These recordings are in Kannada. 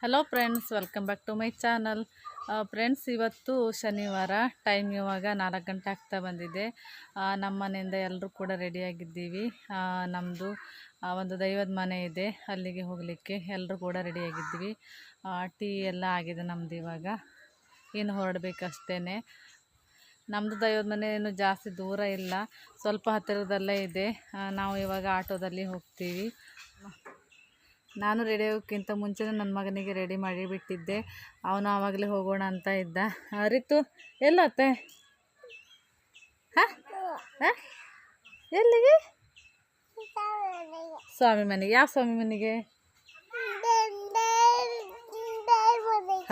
Hello friends, welcome back to my channel. Friends, ಇವತ್ತು ಶನಿವಾರ, ಟೈಮ್ ಇವಾಗ 4 ಗಂಟೆ ಆಗ್ತಾ ಬಂದಿದೆ. ನಮ್ಮ ಮನೆಯಿಂದ ಎಲ್ಲರೂ ಕೂಡ ರೆಡಿಯಾಗಿದ್ದೀವಿ. ನಮ್ಮದು ಒಂದು ದೈವದ ಮನೆ ಇದೆ, ಅಲ್ಲಿಗೆ ಹೋಗಲಿಕ್ಕೆ ಎಲ್ಲರೂ ಕೂಡ ರೆಡಿಯಾಗಿದ್ದೀವಿ. ಟೀ ಎಲ್ಲ ಆಗಿದೆ ನಮ್ಮದು. ಇವಾಗ ಇನ್ನು ಹೊರಡಬೇಕಷ್ಟೇ. ನಮ್ಮದು ದೈವದ ಮನೆ ಏನು ಜಾಸ್ತಿ ದೂರ ಇಲ್ಲ, ಸ್ವಲ್ಪ ಹತ್ತಿರದಲ್ಲೇ ಇದೆ. ನಾವು ಇವಾಗ ಆಟೋದಲ್ಲಿ ಹೋಗ್ತೀವಿ. ನಾನು ರೆಡಿ ಆಗೋಕ್ಕಿಂತ ಮುಂಚೆನೇ ನನ್ನ ಮಗನಿಗೆ ರೆಡಿ ಮಾಡಿಬಿಟ್ಟಿದ್ದೆ. ಅವನು ಆವಾಗಲೇ ಹೋಗೋಣ ಅಂತ ಇದ್ದ. ರಿತು ಎಲ್ಲತ್ತೆ? ಹಾಂ ಹಾಂ, ಎಲ್ಲಿಗೆ? ಸ್ವಾಮಿ ಮನೆಗೆ. ಯಾವ ಸ್ವಾಮಿ ಮನೆಗೆ?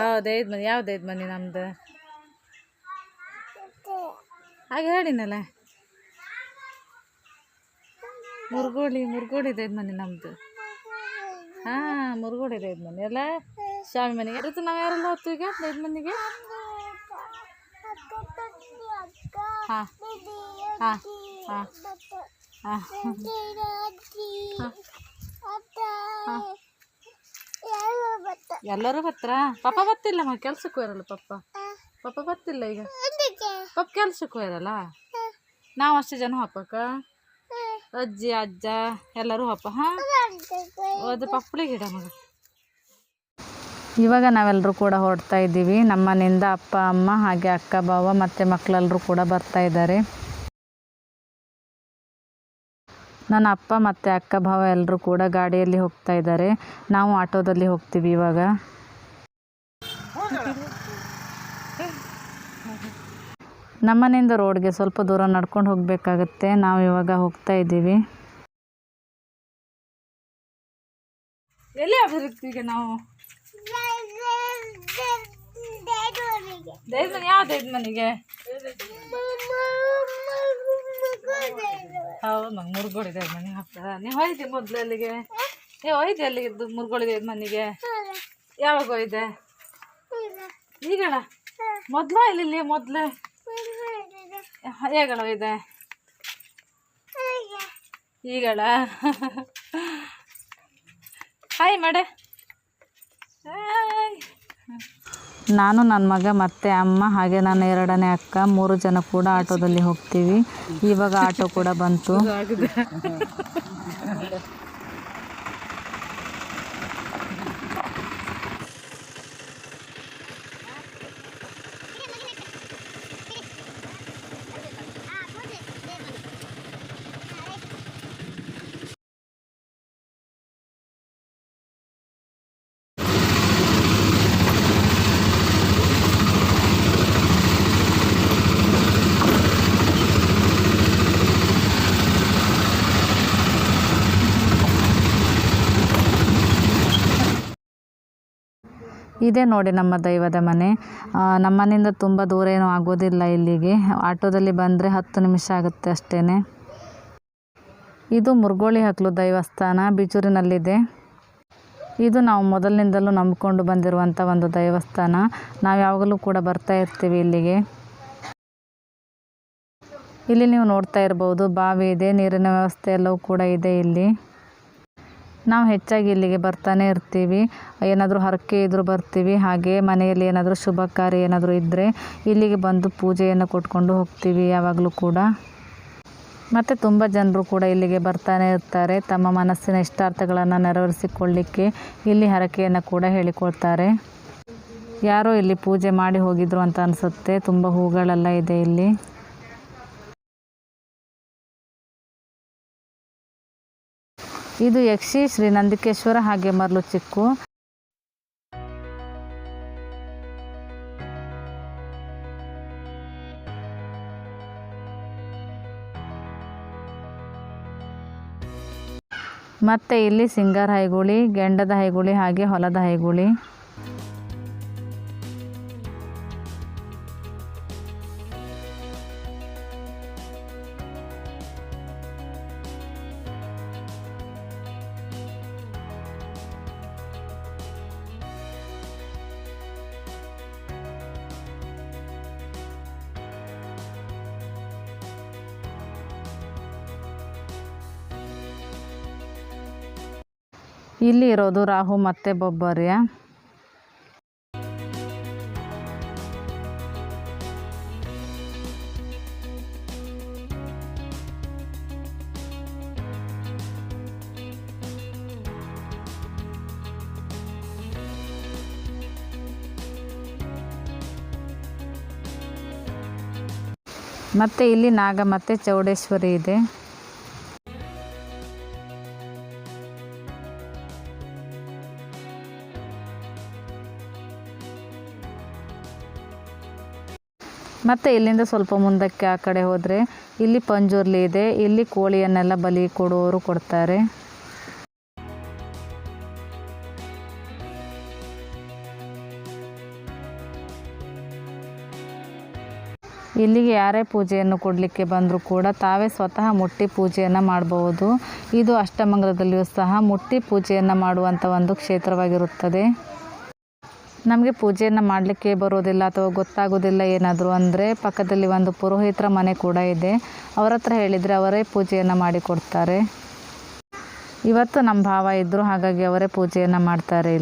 ಹೌದು, ಐದು ಮನೆ. ಯಾವ್ದು ಐದು ಮನೆ ನಮ್ಮದು? ಹಾಗೆ ಹೇಳಿನಲ್ಲ, ಮುರುಗೋಡಿ ಐದು ಮನೆ ನಮ್ಮದು. ಹಾಂ, ಮುರುಗೋಡಿ ಐದು ಮನೆ ಎಲ್ಲ ಸ್ವಾಮಿ ಮನೆಗೆ. ಇರುತ್ತೆ. ನಾವು ಯಾರೆಲ್ಲ ಹೊತ್ತು ಈಗ ಐದು ಮನೆಗೆ? ಹಾಂ ಹಾಂ ಹಾಂ ಹಾಂ ಹಾಂ, ಎಲ್ಲರೂ ಬತ್ತರ? ಪಪ್ಪ ಬತ್ತಿಲ್ಲ, ಕೆಲ್ಸಕ್ಕೆ ಹೋರಲ್ಲ ಪಪ್ಪ ಬತ್ತಿಲ್ಲ ಈಗ. ಪಪ್ಪ ಕೆಲ್ಸಕ್ಕೆ ಹೋರಲ್ಲ. ನಾವು ಅಷ್ಟು ಜನ ಹಪ್ಪಕ್ಕ, ಅಜ್ಜಿ ಅಜ್ಜ ಎಲ್ಲರೂ ಹಪ್ಪ. ಹಾಂ, ಅದು ಪಪ್ಪಳಿ ಗಿಡ ಮಗ. ಇವಾಗ ನಾವೆಲ್ಲರೂ ಕೂಡ ಹೊರಡ್ತಾ ಇದ್ದೀವಿ. ನಮ್ಮ ಮನೆಯಿಂದ ಅಪ್ಪ ಅಮ್ಮ ಹಾಗೆ ಅಕ್ಕ ಬಾವ ಮತ್ತು ಮಕ್ಕಳೆಲ್ಲರೂ ಕೂಡ ಬರ್ತಾ ಇದ್ದಾರೆ. ನನ್ನ ಅಪ್ಪ ಮತ್ತು ಅಕ್ಕ ಭಾವ ಎಲ್ಲರೂ ಕೂಡ ಗಾಡಿಯಲ್ಲಿ ಹೋಗ್ತಾ ಇದ್ದಾರೆ. ನಾವು ಆಟೋದಲ್ಲಿ ಹೋಗ್ತೀವಿ ಇವಾಗ. ನಮ್ಮನೆಯಿಂದ ರೋಡ್ಗೆ ಸ್ವಲ್ಪ ದೂರ ನಡ್ಕೊಂಡು ಹೋಗಬೇಕಾಗತ್ತೆ. ನಾವು ಇವಾಗ ಹೋಗ್ತಾ ಇದ್ದೀವಿ. ಎಲ್ಲಿ ಈಗ ನಾವು ದೈದ ಮನೆ? ಯಾವ ದೈದ ಮನೆಗೆ? ಹೌದು, ನಂಗೆ ಮುರುಗೋಡಿ ದೈದ ಮನೆ ಹಾಕ್ತಾರ. ನೀವು ಹೋಯ್ದೆ ಮೊದಲು ಅಲ್ಲಿಗೆ? ಹೋಯ್ದೆ ಅಲ್ಲಿಗೆ? ಮುರುಗೋಡಿ ದೈದ ಮನೆಗೆ ಯಾವಾಗ ಹೋಯ್ದೆ? ಈಗಳ ಮೊದಲ ಇಲ್ಲಿ ಮೊದಲೇ ಹೇಗಳ ಹೋಯ್ದೆ? ಈಗಳ ಹಾಯ್ ಮಾಡೆ. ನಾನು, ನನ್ನ ಮಗ ಮತ್ತು ಅಮ್ಮ ಹಾಗೆ ನನ್ನ ಎರಡನೇ ಅಕ್ಕ 3 ಜನ ಕೂಡ ಆಟೋದಲ್ಲಿ ಹೋಗ್ತೀವಿ. ಇವಾಗ ಆಟೋ ಕೂಡ ಬಂತು. ಇದೇ ನೋಡಿ ನಮ್ಮ ದೈವದ ಮನೆ. ನಮ್ಮ ಮನೆಯಿಂದ ತುಂಬ ದೂರ ಏನೂ ಆಗೋದಿಲ್ಲ ಇಲ್ಲಿಗೆ. ಆಟೋದಲ್ಲಿ ಬಂದರೆ 10 ನಿಮಿಷ ಆಗುತ್ತೆ ಅಷ್ಟೇ. ಇದು ಮುರುಗೋಳಿ ಹಕ್ಲು ದೇವಸ್ಥಾನ, ಬಿಜೂರಿನಲ್ಲಿದೆ. ಇದು ನಾವು ಮೊದಲಿನಿಂದಲೂ ನಂಬಿಕೊಂಡು ಬಂದಿರುವಂಥ ಒಂದು ದೇವಸ್ಥಾನ. ನಾವು ಯಾವಾಗಲೂ ಕೂಡ ಬರ್ತಾ ಇರ್ತೀವಿ ಇಲ್ಲಿಗೆ. ಇಲ್ಲಿ ನೀವು ನೋಡ್ತಾ ಇರ್ಬೋದು, ಬಾವಿ ಇದೆ, ನೀರಿನ ವ್ಯವಸ್ಥೆ ಎಲ್ಲವೂ ಕೂಡ ಇದೆ ಇಲ್ಲಿ. ನಾವು ಹೆಚ್ಚಾಗಿ ಇಲ್ಲಿಗೆ ಬರ್ತಾನೆ ಇರ್ತೀವಿ. ಏನಾದರೂ ಹರಕೆ ಇದ್ರೂ ಬರ್ತೀವಿ. ಹಾಗೆ ಮನೆಯಲ್ಲಿ ಏನಾದರೂ ಶುಭ ಕಾರ್ಯ ಏನಾದರೂ ಇದ್ದರೆ ಇಲ್ಲಿಗೆ ಬಂದು ಪೂಜೆಯನ್ನು ಕೊಟ್ಕೊಂಡು ಹೋಗ್ತೀವಿ ಯಾವಾಗಲೂ ಕೂಡ. ಮತ್ತು ತುಂಬ ಜನರು ಕೂಡ ಇಲ್ಲಿಗೆ ಬರ್ತಾನೆ ಇರ್ತಾರೆ. ತಮ್ಮ ಮನಸ್ಸಿನ ಇಷ್ಟಾರ್ಥಗಳನ್ನು ನೆರವೇರಿಸಿಕೊಳ್ಳಿಕ್ಕೆ ಇಲ್ಲಿ ಹರಕೆಯನ್ನು ಕೂಡ ಹೇಳಿಕೊಳ್ತಾರೆ. ಯಾರೋ ಇಲ್ಲಿ ಪೂಜೆ ಮಾಡಿ ಹೋಗಿದ್ರು ಅಂತ ಅನಿಸುತ್ತೆ. ತುಂಬ ಹೂಗಳೆಲ್ಲ ಇದೆ ಇಲ್ಲಿ. ಇದು ಯಕ್ಷಿ, ಶ್ರೀ ನಂದಿಕೇಶ್ವರ ಹಾಗೆ ಮರಳು ಚಿಕ್ಕು. ಮತ್ತು ಇಲ್ಲಿ ಸಿಂಗಾರ ಹೈಗುಳಿ, ಗೆಂಡದ ಹೈಗುಳಿ ಹಾಗೆ ಹೊಲದ ಹೈಗುಳಿ. ಇಲ್ಲಿ ಇರೋದು ರಾಹು ಮತ್ತು ಬೊಬ್ಬರ್ಯ. ಮತ್ತು ಇಲ್ಲಿ ನಾಗಮತ್ತೆ ಚೌಡೇಶ್ವರಿ ಇದೆ. ಮತ್ತು ಇಲ್ಲಿಂದ ಸ್ವಲ್ಪ ಮುಂದಕ್ಕೆ ಆ ಕಡೆ ಹೋದರೆ ಇಲ್ಲಿ ಪಂಜುರ್ಲಿ ಇದೆ. ಇಲ್ಲಿ ಕೋಳಿಯನ್ನೆಲ್ಲ ಬಲಿ ಕೊಡುವವರು ಕೊಡ್ತಾರೆ. ಇಲ್ಲಿಗೆ ಯಾರೇ ಪೂಜೆಯನ್ನು ಕೊಡಲಿಕ್ಕೆ ಬಂದರೂ ಕೂಡ ತಾವೇ ಸ್ವತಃ ಮುಟ್ಟಿ ಪೂಜೆಯನ್ನು ಮಾಡಬಹುದು. ಇದು ಅಷ್ಟಮಂಗಲದಲ್ಲಿಯೂ ಸಹ ಮುಟ್ಟಿ ಪೂಜೆಯನ್ನು ಮಾಡುವಂಥ ಒಂದು ಕ್ಷೇತ್ರವಾಗಿರುತ್ತದೆ. ನಮಗೆ ಪೂಜೆಯನ್ನು ಮಾಡಲಿಕ್ಕೆ ಬರೋದಿಲ್ಲ ಅಥವಾ ಗೊತ್ತಾಗೋದಿಲ್ಲ ಏನಾದರೂ ಅಂದರೆ ಪಕ್ಕದಲ್ಲಿ ಒಂದು ಪುರೋಹಿತರ ಮನೆ ಕೂಡ ಇದೆ. ಅವರ ಹತ್ರ ಹೇಳಿದರೆ ಅವರೇ ಪೂಜೆಯನ್ನು ಮಾಡಿಕೊಡ್ತಾರೆ. ಇವತ್ತು ನಮ್ಮ ಭಾವ ಇದ್ದರು, ಹಾಗಾಗಿ ಅವರೇ ಪೂಜೆಯನ್ನು ಮಾಡ್ತಾರೆ.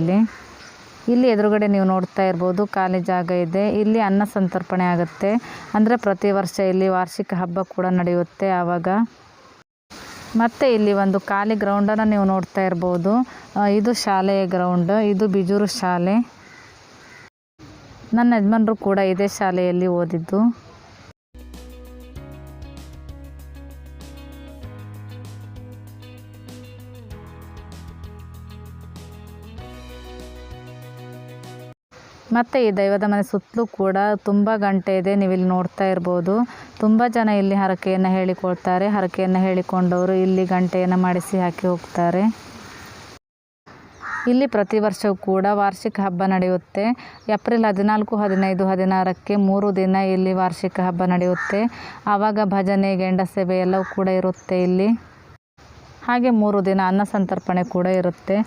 ಇಲ್ಲಿ ಎದುರುಗಡೆ ನೀವು ನೋಡ್ತಾ ಇರ್ಬೋದು ಖಾಲಿ ಜಾಗ ಇದೆ. ಇಲ್ಲಿ ಅನ್ನ ಸಂತರ್ಪಣೆ ಆಗುತ್ತೆ. ಅಂದರೆ ಪ್ರತಿ ವರ್ಷ ಇಲ್ಲಿ ವಾರ್ಷಿಕ ಹಬ್ಬ ಕೂಡ ನಡೆಯುತ್ತೆ ಆವಾಗ. ಮತ್ತು ಇಲ್ಲಿ ಒಂದು ಖಾಲಿ ಗ್ರೌಂಡನ್ನು ನೀವು ನೋಡ್ತಾ ಇರ್ಬೋದು. ಇದು ಶಾಲೆಯ ಗ್ರೌಂಡ್. ಇದು ಬಿಜೂರು ಶಾಲೆ. ನನ್ನ ಯಜಮಾನರು ಕೂಡ ಇದೇ ಶಾಲೆಯಲ್ಲಿ ಓದಿದ್ದು. ಮತ್ತು ಈ ದೈವದ ಮನೆ ಸುತ್ತಲೂ ಕೂಡ ತುಂಬ ಗಂಟೆ ಇದೆ. ನೀವು ಇಲ್ಲಿ ನೋಡ್ತಾ ಇರ್ಬೋದು. ತುಂಬ ಜನ ಇಲ್ಲಿ ಹರಕೆಯನ್ನು ಹೇಳಿಕೊಳ್ತಾರೆ. ಹರಕೆಯನ್ನು ಹೇಳಿಕೊಂಡವರು ಇಲ್ಲಿ ಗಂಟೆಯನ್ನು ಮಾಡಿಸಿ ಹಾಕಿ ಹೋಗ್ತಾರೆ. ಇಲ್ಲಿ ಪ್ರತಿ ವರ್ಷವೂ ಕೂಡ ವಾರ್ಷಿಕ ಹಬ್ಬ ನಡೆಯುತ್ತೆ. ಏಪ್ರಿಲ್ 14, 15, 16ಕ್ಕೆ 3 ದಿನ ಇಲ್ಲಿ ವಾರ್ಷಿಕ ಹಬ್ಬ ನಡೆಯುತ್ತೆ. ಆವಾಗ ಭಜನೆ, ಗೆಂಡ ಸೇವೆ ಎಲ್ಲವೂ ಕೂಡ ಇರುತ್ತೆ ಇಲ್ಲಿ. ಹಾಗೆ 3 ದಿನ ಅನ್ನ ಸಂತರ್ಪಣೆ ಕೂಡ ಇರುತ್ತೆ.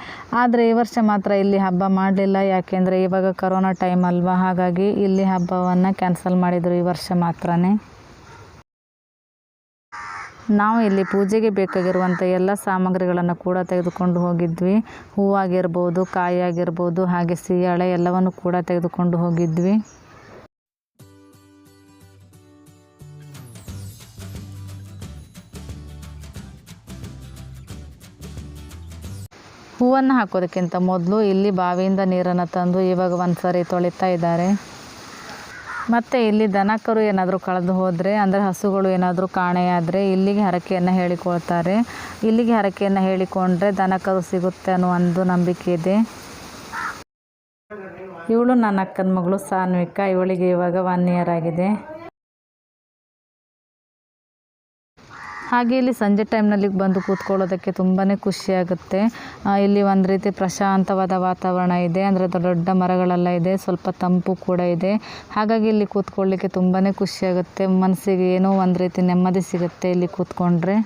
ಆದರೆ ಈ ವರ್ಷ ಮಾತ್ರ ಇಲ್ಲಿ ಹಬ್ಬ ಮಾಡಲಿಲ್ಲ. ಯಾಕೆಂದರೆ ಇವಾಗ ಕರೋನಾ ಟೈಮ್ ಅಲ್ವಾ, ಹಾಗಾಗಿ ಇಲ್ಲಿ ಹಬ್ಬವನ್ನು ಕ್ಯಾನ್ಸಲ್ ಮಾಡಿದರು ಈ ವರ್ಷ ಮಾತ್ರನೇ. ನಾವು ಇಲ್ಲಿ ಪೂಜೆಗೆ ಬೇಕಾಗಿರುವಂಥ ಎಲ್ಲ ಸಾಮಗ್ರಿಗಳನ್ನು ಕೂಡ ತೆಗೆದುಕೊಂಡು ಹೋಗಿದ್ವಿ. ಹೂವಾಗಿರ್ಬೋದು, ಕಾಯಿ ಆಗಿರ್ಬೋದು, ಹಾಗೆ ಸಿಯಾಳೆ ಎಲ್ಲವನ್ನು ಕೂಡ ತೆಗೆದುಕೊಂಡು ಹೋಗಿದ್ವಿ. ಹೂವನ್ನು ಹಾಕೋದಕ್ಕಿಂತ ಮೊದಲು ಇಲ್ಲಿ ಬಾವಿಯಿಂದ ನೀರನ್ನು ತಂದು ಇವಾಗ ಒಂದು ಸರಿ ತೊಳಿತಾ ಇದ್ದಾರೆ. ಮತ್ತು ಇಲ್ಲಿ ದನಕರು ಏನಾದರೂ ಕಳೆದು ಹೋದರೆ, ಅಂದರೆ ಹಸುಗಳು ಏನಾದರೂ ಕಾಣೆಯಾದರೆ ಇಲ್ಲಿಗೆ ಹರಕೆಯನ್ನು ಹೇಳಿಕೊಳ್ತಾರೆ. ಇಲ್ಲಿಗೆ ಹರಕೆಯನ್ನು ಹೇಳಿಕೊಂಡ್ರೆ ದನಕರು ಸಿಗುತ್ತೆ ಅನ್ನೋ ಒಂದು ನಂಬಿಕೆ ಇದೆ. ಇವಳು ನನ್ನ ಅಕ್ಕನ ಮಗಳು ಸಾನ್ವಿಕಾ. ಇವಳಿಗೆ ಇವಾಗ 1 ಇಯರ್ ಆಗಿದೆ. ಹಾಗೆ ಇಲ್ಲಿ ಸಂಜೆ ಟೈಮ್ನಲ್ಲಿ ಬಂದು ಕೂತ್ಕೊಳ್ಳೋದಕ್ಕೆ ತುಂಬಾ ಖುಷಿಯಾಗುತ್ತೆ. ಇಲ್ಲಿ ಒಂದು ರೀತಿ ಪ್ರಶಾಂತವಾದ ವಾತಾವರಣ ಇದೆ. ಅಂದರೆ ದೊಡ್ಡ ಮರಗಳೆಲ್ಲ ಇದೆ, ಸ್ವಲ್ಪ ತಂಪು ಕೂಡ ಇದೆ. ಹಾಗಾಗಿ ಇಲ್ಲಿ ಕೂತ್ಕೊಳ್ಳಿಕ್ಕೆ ತುಂಬಾ ಖುಷಿಯಾಗುತ್ತೆ. ಮನಸ್ಸಿಗೆ ಏನೋ ಒಂದು ರೀತಿ ನೆಮ್ಮದಿ ಸಿಗುತ್ತೆ ಇಲ್ಲಿ ಕೂತ್ಕೊಂಡ್ರೆ.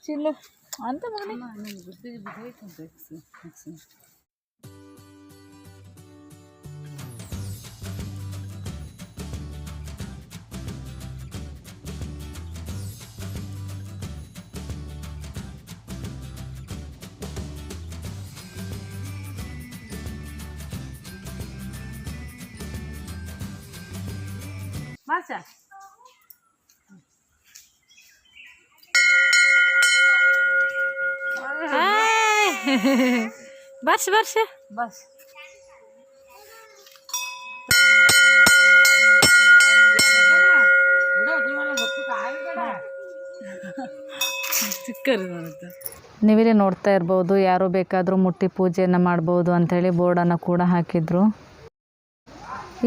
ಚಿಲ್ಲು ಅಂತ ಮಾರ್ಚ ಬರ್ಷ ಬರ್ಷ ಬಸ್ ನೀವಿಲ್ಲಿ ನೋಡ್ತಾ ಇರ್ಬೋದು. ಯಾರು ಬೇಕಾದರೂ ಮುಟ್ಟಿ ಪೂಜೆಯನ್ನು ಮಾಡ್ಬೋದು ಅಂಥೇಳಿ ಬೋರ್ಡನ್ನು ಕೂಡ ಹಾಕಿದ್ರು.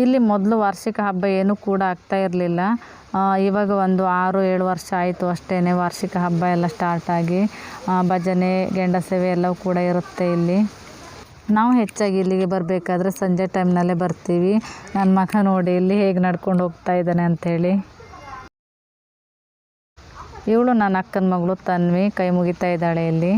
ಇಲ್ಲಿ ಮೊದಲು ವಾರ್ಷಿಕ ಹಬ್ಬ ಏನೂ ಕೂಡ ಆಗ್ತಾ ಇರಲಿಲ್ಲ. ಇವಾಗ ಒಂದು 6-7 ವರ್ಷ ಆಯಿತು ಅಷ್ಟೇ ವಾರ್ಷಿಕ ಹಬ್ಬ ಎಲ್ಲ ಸ್ಟಾರ್ಟ್ ಆಗಿ. ಭಜನೆ, ಗೆಂಡ ಸೇವೆ ಎಲ್ಲವೂ ಕೂಡ ಇರುತ್ತೆ ಇಲ್ಲಿ. ನಾವು ಹೆಚ್ಚಾಗಿ ಇಲ್ಲಿಗೆ ಬರಬೇಕಾದ್ರೆ ಸಂಜೆ ಟೈಮ್ನಲ್ಲೇ ಬರ್ತೀವಿ. ನನ್ನ ಮಗ ನೋಡಿ ಇಲ್ಲಿ ಹೇಗೆ ನಡ್ಕೊಂಡು ಹೋಗ್ತಾ ಇದ್ದಾನೆ ಅಂಥೇಳಿ. ಇವಳು ನನ್ನ ಅಕ್ಕನ ಮಗಳು ತನ್ವಿ, ಕೈ ಮುಗಿತಾ ಇದ್ದಾಳೆ ಇಲ್ಲಿ.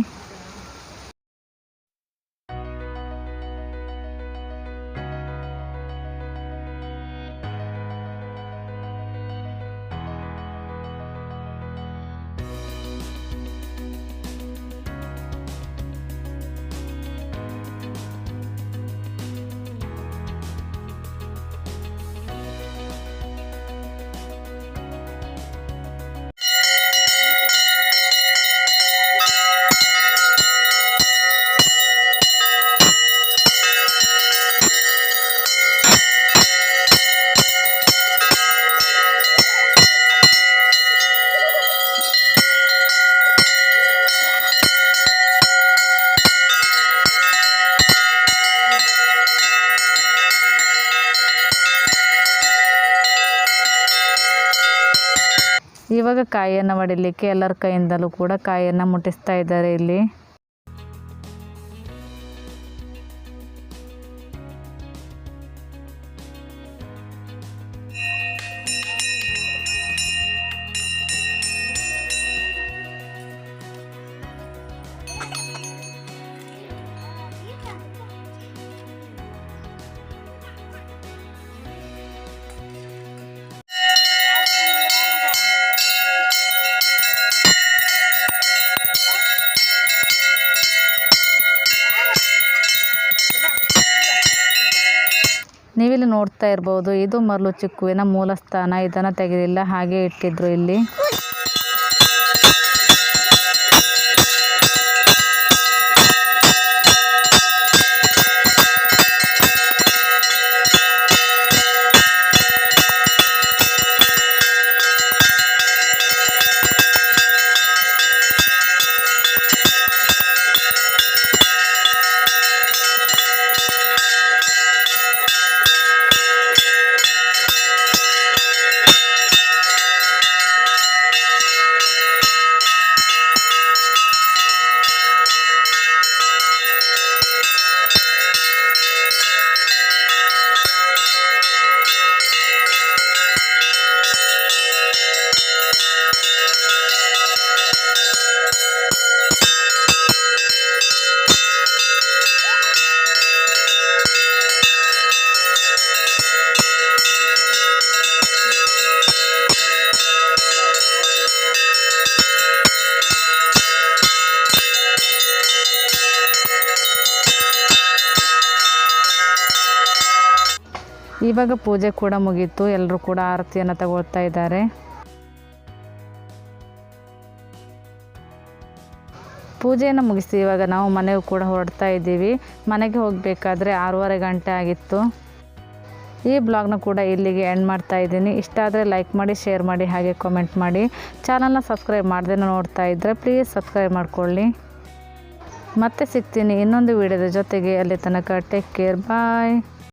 ಇವಾಗ ಕಾಯಿಯನ್ನು ಹೊಡಿಲಿಕ್ಕೆ ಎಲ್ಲರ ಕೈಯಿಂದಲೂ ಕೂಡ ಕಾಯಿಯನ್ನು ಮುಟ್ಟಿಸ್ತಾ ಇದ್ದಾರೆ ಇಲ್ಲಿ. ನೀವಿಲ್ಲಿ ನೋಡ್ತಾ ಇರ್ಬೋದು, ಇದು ಮರಳು ಚಿಕ್ಕುವಿನ ಮೂಲ ಸ್ಥಾನ. ಇದನ್ನು ತೆಗೆದಿಲ್ಲ, ಹಾಗೆ ಇಟ್ಟಿದ್ರು ಇಲ್ಲಿ. ಇವಾಗ ಪೂಜೆ ಕೂಡ ಮುಗೀತು. ಎಲ್ಲರೂ ಕೂಡ ಆರತಿಯನ್ನು ತಗೊಳ್ತಾ ಇದ್ದಾರೆ. ಪೂಜೆಯನ್ನು ಮುಗಿಸಿ ಇವಾಗ ನಾವು ಮನೆಗೂ ಕೂಡ ಹೊರಡ್ತಾ ಇದ್ದೀವಿ. ಮನೆಗೆ ಹೋಗಬೇಕಾದ್ರೆ 6:30 ಗಂಟೆ ಆಗಿತ್ತು. ಈ ಬ್ಲಾಗ್ನ ಕೂಡ ಇಲ್ಲಿಗೆ ಎಂಡ್ ಮಾಡ್ತಾ ಇದ್ದೀನಿ. ಇಷ್ಟ ಆದರೆ ಲೈಕ್ ಮಾಡಿ, ಶೇರ್ ಮಾಡಿ, ಹಾಗೆ ಕಾಮೆಂಟ್ ಮಾಡಿ. ಚಾನಲ್ನ ಸಬ್ಸ್ಕ್ರೈಬ್ ಮಾಡದೆ ನೋಡ್ತಾ ಇದ್ದರೆ ಪ್ಲೀಸ್ ಸಬ್ಸ್ಕ್ರೈಬ್ ಮಾಡ್ಕೊಳ್ಳಿ. ಮತ್ತೆ ಸಿಗ್ತೀನಿ ಇನ್ನೊಂದು ವಿಡಿಯೋದ ಜೊತೆಗೆ. ಅಲ್ಲಿ ತನಕ ಟೇಕ್ ಕೇರ್, ಬಾಯ್.